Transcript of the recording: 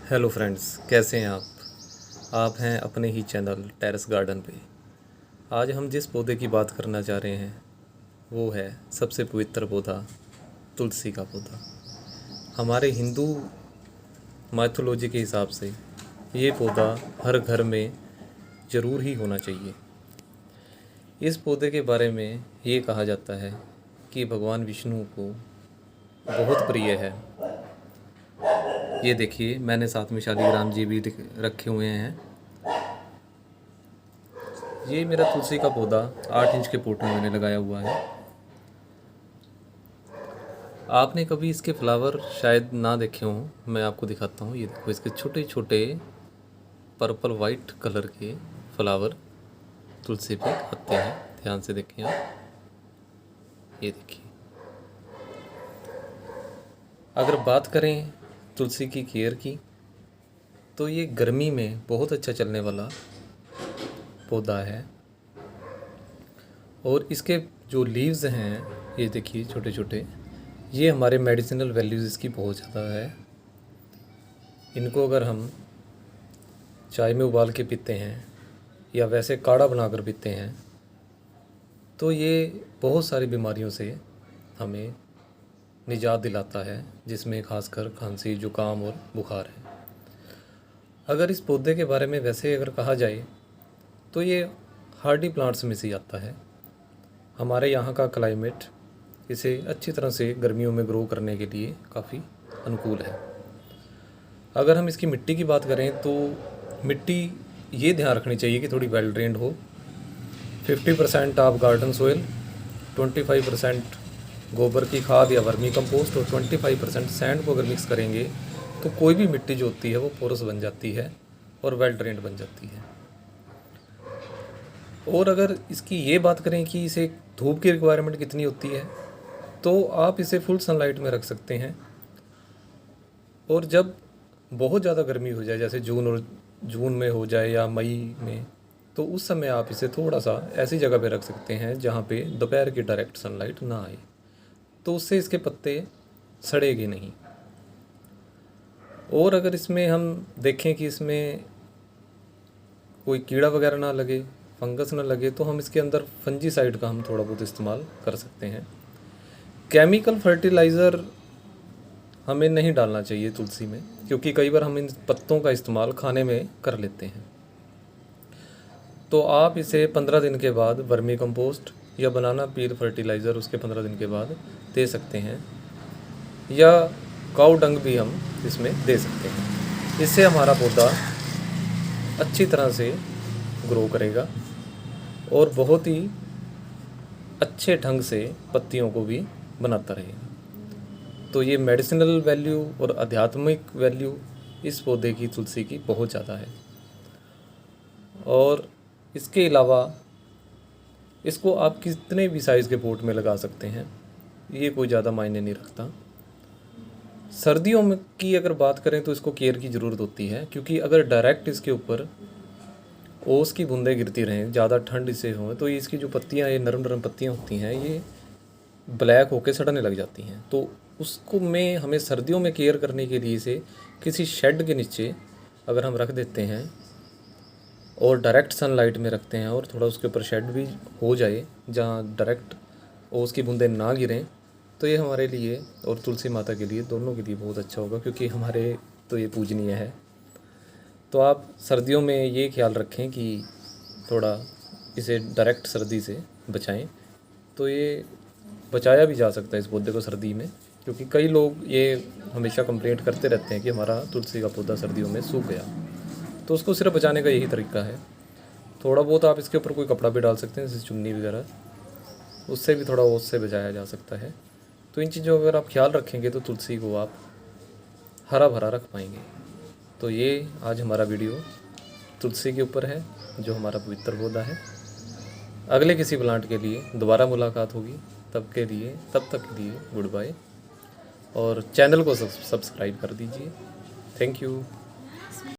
Hello friends, कैसे हैं आप हैं अपने ही चैनल टेरेस गार्डन पे। आज हम जिस पौधे की बात करना चाह रहे हैं वो है सबसे पवित्र पौधा, तुलसी का पौधा। हमारे हिंदू माइथोलॉजी के हिसाब से ये पौधा हर घर में ज़रूर ही होना चाहिए। इस पौधे के बारे में ये कहा जाता है कि भगवान विष्णु को बहुत प्रिय है। ये देखिए, मैंने साथ में शालीग्राम जी भी रखे हुए हैं। ये मेरा तुलसी का पौधा 8 इंच के पोट में मैंने लगाया हुआ है। आपने कभी इसके फ्लावर शायद ना देखे हों, मैं आपको दिखाता हूँ। ये देखो, इसके छोटे छोटे पर्पल वाइट कलर के फ्लावर तुलसी पे आते हैं। ध्यान से देखें आप, ये देखिए। अगर बात करें तुलसी की केयर की, तो ये गर्मी में बहुत अच्छा चलने वाला पौधा है। और इसके जो लीव्स हैं, ये देखिए छोटे छोटे, ये हमारे मेडिसिनल वैल्यूज़ इसकी बहुत ज़्यादा है। इनको अगर हम चाय में उबाल के पीते हैं या वैसे काढ़ा बनाकर पीते हैं तो ये बहुत सारी बीमारियों से हमें निजात दिलाता है, जिसमें खासकर खांसी, जुकाम और बुखार है। अगर इस पौधे के बारे में वैसे अगर कहा जाए तो ये हार्डी प्लांट्स में से आता है। हमारे यहाँ का क्लाइमेट इसे अच्छी तरह से गर्मियों में ग्रो करने के लिए काफ़ी अनुकूल है। अगर हम इसकी मिट्टी की बात करें तो मिट्टी ये ध्यान रखनी चाहिए कि थोड़ी वेल ड्रेन्ड हो। 50% ऑफ गार्डन सोइल, 25% गोबर की खाद या वर्मी कंपोस्ट और 25% सैंड को अगर मिक्स करेंगे तो कोई भी मिट्टी जो होती है वो पोरस बन जाती है और वेल ड्रेन्ड बन जाती है। और अगर इसकी ये बात करें कि इसे धूप की रिक्वायरमेंट कितनी होती है, तो आप इसे फुल सनलाइट में रख सकते हैं। और जब बहुत ज़्यादा गर्मी हो जाए, जैसे जून में हो जाए या मई में, तो उस समय आप इसे थोड़ा सा ऐसी जगह पे रख सकते हैं जहाँ पे दोपहर की डायरेक्ट सनलाइट ना आए, तो उससे इसके पत्ते सड़ेंगे नहीं। और अगर इसमें हम देखें कि इसमें कोई कीड़ा वगैरह ना लगे, फंगस ना लगे, तो हम इसके अंदर फंजीसाइड का हम थोड़ा बहुत इस्तेमाल कर सकते हैं। केमिकल फर्टिलाइज़र हमें नहीं डालना चाहिए तुलसी में, क्योंकि कई बार हम इन पत्तों का इस्तेमाल खाने में कर लेते हैं। तो आप इसे 15 दिन के बाद वर्मी कंपोस्ट या बनाना पील फर्टिलाइज़र उसके 15 दिन के बाद दे सकते हैं, या काऊ डंग भी हम इसमें दे सकते हैं। इससे हमारा पौधा अच्छी तरह से ग्रो करेगा और बहुत ही अच्छे ढंग से पत्तियों को भी बनाता रहेगा। तो ये मेडिसिनल वैल्यू और आध्यात्मिक वैल्यू इस पौधे की, तुलसी की, बहुत ज़्यादा है। और इसके अलावा इसको आप कितने भी साइज़ के पॉट में लगा सकते हैं, ये कोई ज़्यादा मायने नहीं रखता। सर्दियों में की अगर बात करें तो इसको केयर की ज़रूरत होती है, क्योंकि अगर डायरेक्ट इसके ऊपर ओस की बूंदें गिरती रहें, ज़्यादा ठंड इसे हो, तो इसकी जो पत्तियाँ, ये नरम नरम पत्तियाँ होती हैं, ये ब्लैक होकर सड़ने लग जाती हैं। तो उसको में हमें सर्दियों में केयर करने के लिए इसे किसी शेड के नीचे अगर हम रख देते हैं और डायरेक्ट सनलाइट में रखते हैं और थोड़ा उसके ऊपर शेड भी हो जाए जहाँ डायरेक्ट ओस की बूंदें ना गिरें, तो ये हमारे लिए और तुलसी माता के लिए, दोनों के लिए बहुत अच्छा होगा, क्योंकि हमारे तो ये पूजनीय है। तो आप सर्दियों में ये ख्याल रखें कि थोड़ा इसे डायरेक्ट सर्दी से बचाएं। तो ये बचाया भी जा सकता है इस पौधे को सर्दी में, क्योंकि कई लोग ये हमेशा कंप्लेंट करते रहते हैं कि हमारा तुलसी का पौधा सर्दियों में सूख गया। तो उसको सिर्फ बचाने का यही तरीका है। थोड़ा बहुत आप इसके ऊपर कोई कपड़ा भी डाल सकते हैं, जैसे चुन्नी वगैरह, उससे भी थोड़ा ओस से बचाया जा सकता है। तो इन चीज़ों का अगर आप ख्याल रखेंगे तो तुलसी को आप हरा भरा रख पाएंगे। तो ये आज हमारा वीडियो तुलसी के ऊपर है, जो हमारा पवित्र पौधा है। अगले किसी प्लांट के लिए दोबारा मुलाकात होगी, तब तक के लिए गुड बाय। और चैनल को सब्सक्राइब कर दीजिए। Thank you.